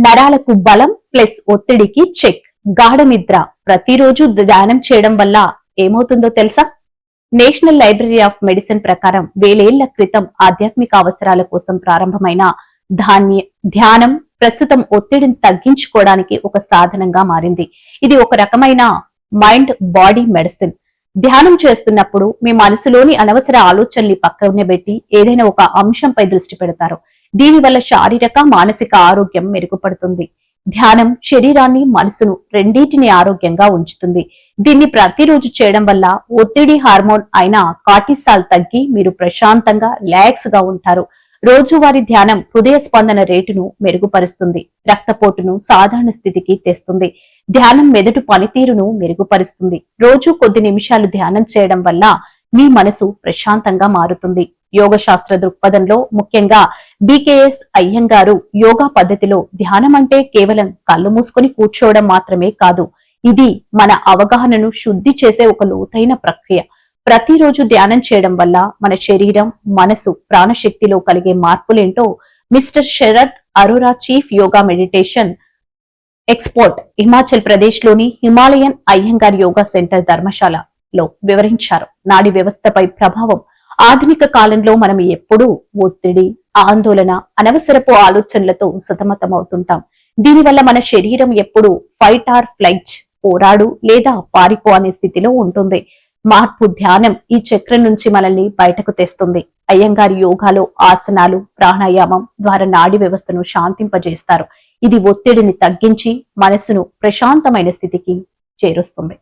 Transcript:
నరాలకు బలం ప్లస్ ఒత్తిడికి చెక్. గాఢ నిద్ర. ప్రతిరోజు ధ్యానం చేయడం వల్ల ఏమవుతుందో తెలుసా? నేషనల్ లైబ్రరీ ఆఫ్ మెడిసిన్ ప్రకారం వేలేళ్ల క్రితం ఆధ్యాత్మిక అవసరాల కోసం ప్రారంభమైన ధ్యానం ప్రస్తుతం ఒత్తిడిని తగ్గించుకోవడానికి ఒక సాధనంగా మారింది. ఇది ఒక రకమైన మైండ్ బాడీ మెడిసిన్. ధ్యానం చేస్తున్నప్పుడు మీ మనసులోని అనవసర ఆలోచనల్ని పక్కన పెట్టి ఏదైనా ఒక అంశంపై దృష్టి పెడతారు. దీనివల్ల శారీరక మానసిక ఆరోగ్యం మెరుగుపడుతుంది. ధ్యానం శరీరాన్ని మనసును రెండింటిని ఆరోగ్యంగా ఉంచుతుంది. దీన్ని ప్రతిరోజు చేయడం వల్ల ఒత్తిడి హార్మోన్ అయిన కార్టిసాల్ తగ్గి మీరు ప్రశాంతంగా రిలాక్స్ గా ఉంటారు. రోజువారీ ధ్యానం హృదయ స్పందన రేటును మెరుగుపరుస్తుంది, రక్తపోటును సాధారణ స్థితికి తెస్తుంది. ధ్యానం మెదడు పనితీరును మెరుగుపరుస్తుంది. రోజు కొద్ది నిమిషాలు ధ్యానం చేయడం వల్ల మీ మనసు ప్రశాంతంగా మారుతుంది. యోగ శాస్త్ర దృక్పథంలో ముఖ్యంగా బికేఎస్ అయ్యంగారు యోగా పద్ధతిలో ధ్యానం అంటే కేవలం కళ్ళు మూసుకొని కూర్చోవడం మాత్రమే కాదు, ఇది మన అవగాహనను శుద్ధి చేసే ఒక లోతైన ప్రక్రియ. ప్రతిరోజు ధ్యానం చేయడం వల్ల మన శరీరం, మనసు, ప్రాణశక్తిలో కలిగే మార్పులేంటో mister Sharat Arora, chief yoga meditation expert, Himachal Pradesh లోని హిమాలయన్ అయ్యంగార్ యోగా సెంటర్ ధర్మశాలలో వివరించారు. నాడీ వ్యవస్థపై ప్రభావం. ఆధునిక కాలంలో మనం ఎప్పుడూ ఒత్తిడి, ఆందోళన, అనవసరపు ఆలోచనలతో సతమతమవుతుంటాం. దీనివల్ల మన శరీరం ఎప్పుడు ఫైట్ ఆర్ ఫ్లైట్, పోరాడు లేదా పారిపో అనే స్థితిలో ఉంటుంది. మార్పు ధ్యానం ఈ చక్రం నుంచి మనల్ని బయటకు తెస్తుంది. అయ్యంగారి యోగాలో ఆసనాలు, ప్రాణాయామం ద్వారా నాడీ వ్యవస్థను శాంతింపజేస్తారు. ఇది ఒత్తిడిని తగ్గించి మనసును ప్రశాంతమైన స్థితికి చేరుస్తుంది.